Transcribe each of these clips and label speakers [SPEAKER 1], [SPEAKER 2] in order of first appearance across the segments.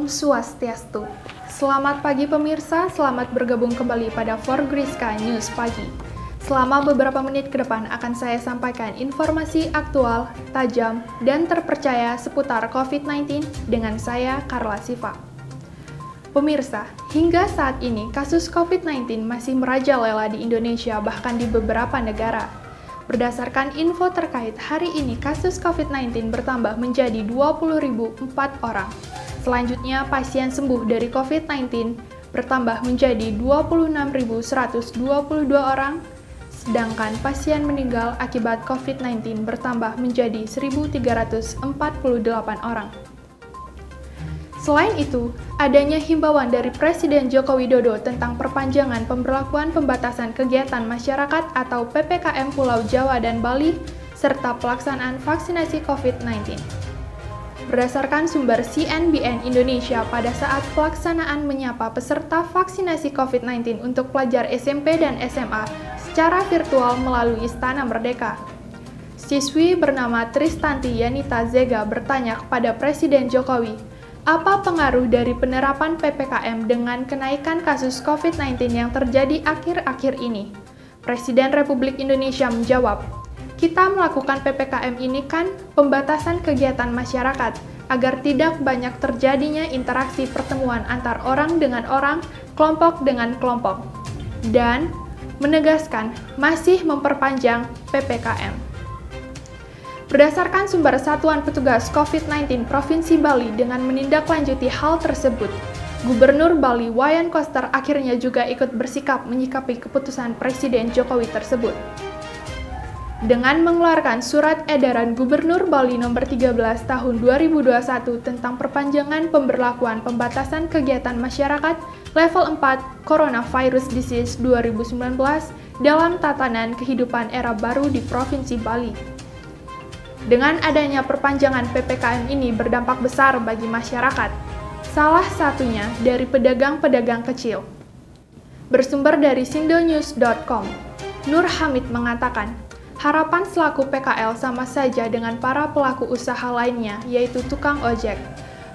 [SPEAKER 1] Om Swastiastu. Selamat pagi pemirsa, selamat bergabung kembali pada Forgriska News Pagi. Selama beberapa menit ke depan akan saya sampaikan informasi aktual, tajam, dan terpercaya seputar COVID-19 dengan saya, Carla Siva. Pemirsa, hingga saat ini kasus COVID-19 masih merajalela di Indonesia bahkan di beberapa negara. Berdasarkan info terkait, hari ini kasus COVID-19 bertambah menjadi 20.004 orang. Selanjutnya, pasien sembuh dari COVID-19 bertambah menjadi 26.122 orang, sedangkan pasien meninggal akibat COVID-19 bertambah menjadi 1.348 orang. Selain itu, adanya himbauan dari Presiden Joko Widodo tentang perpanjangan pemberlakuan pembatasan kegiatan masyarakat atau PPKM Pulau Jawa dan Bali, serta pelaksanaan vaksinasi COVID-19. Berdasarkan sumber CNBN Indonesia, pada saat pelaksanaan menyapa peserta vaksinasi COVID-19 untuk pelajar SMP dan SMA secara virtual melalui Istana Merdeka, siswi bernama Tristanti Yanita Zega bertanya kepada Presiden Jokowi, apa pengaruh dari penerapan PPKM dengan kenaikan kasus COVID-19 yang terjadi akhir-akhir ini? Presiden Republik Indonesia menjawab, kita melakukan PPKM ini kan pembatasan kegiatan masyarakat agar tidak banyak terjadinya interaksi pertemuan antar orang dengan orang, kelompok dengan kelompok, dan menegaskan masih memperpanjang PPKM. Berdasarkan sumber Satuan Petugas COVID-19 Provinsi Bali dengan menindaklanjuti hal tersebut, Gubernur Bali Wayan Koster akhirnya juga ikut bersikap menyikapi keputusan Presiden Jokowi tersebut. Dengan mengeluarkan surat edaran Gubernur Bali nomor 13 tahun 2021 tentang perpanjangan pemberlakuan pembatasan kegiatan masyarakat level 4 Coronavirus Disease 2019 dalam tatanan kehidupan era baru di Provinsi Bali. Dengan adanya perpanjangan PPKM ini berdampak besar bagi masyarakat, salah satunya dari pedagang-pedagang kecil. Bersumber dari sindonews.com, Nur Hamid mengatakan, harapan selaku PKL sama saja dengan para pelaku usaha lainnya, yaitu tukang ojek.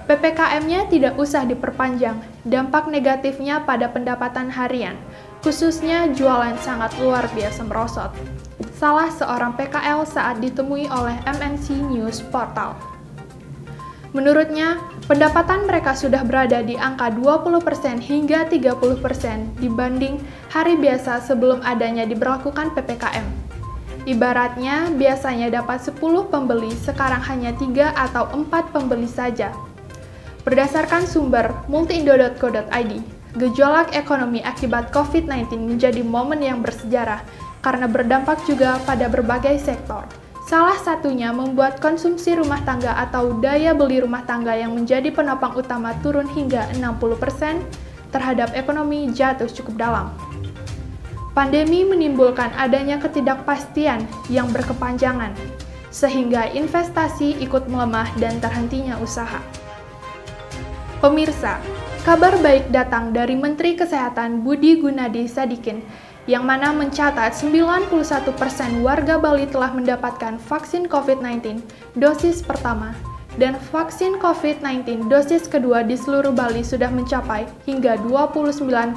[SPEAKER 1] PPKM-nya tidak usah diperpanjang, dampak negatifnya pada pendapatan harian, khususnya jualan sangat luar biasa merosot. Salah seorang PKL saat ditemui oleh MNC News Portal. Menurutnya, pendapatan mereka sudah berada di angka 20% hingga 30% dibanding hari biasa sebelum adanya diberlakukan PPKM. Ibaratnya, biasanya dapat 10 pembeli, sekarang hanya 3 atau 4 pembeli saja. Berdasarkan sumber multiindo.co.id, gejolak ekonomi akibat COVID-19 menjadi momen yang bersejarah karena berdampak juga pada berbagai sektor. Salah satunya membuat konsumsi rumah tangga atau daya beli rumah tangga yang menjadi penopang utama turun hingga 60% terhadap ekonomi jatuh cukup dalam. Pandemi menimbulkan adanya ketidakpastian yang berkepanjangan, sehingga investasi ikut melemah dan terhentinya usaha. Pemirsa, kabar baik datang dari Menteri Kesehatan Budi Gunadi Sadikin, yang mana mencatat 91% warga Bali telah mendapatkan vaksin COVID-19 dosis pertama, dan vaksin COVID-19 dosis kedua di seluruh Bali sudah mencapai hingga 29,20%.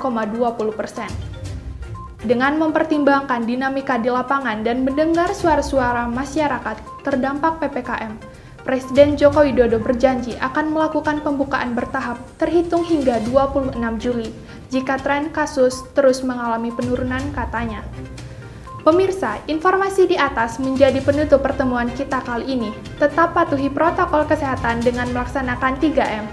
[SPEAKER 1] Dengan mempertimbangkan dinamika di lapangan dan mendengar suara-suara masyarakat terdampak PPKM, Presiden Joko Widodo berjanji akan melakukan pembukaan bertahap terhitung hingga 26 Juli jika tren kasus terus mengalami penurunan, katanya. Pemirsa, informasi di atas menjadi penutup pertemuan kita kali ini. Tetap patuhi protokol kesehatan dengan melaksanakan 3M,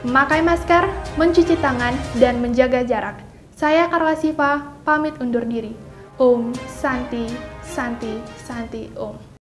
[SPEAKER 1] memakai masker, mencuci tangan, dan menjaga jarak. Saya Carla Siva, pamit undur diri. Om Santi, Santi, Santi, Om.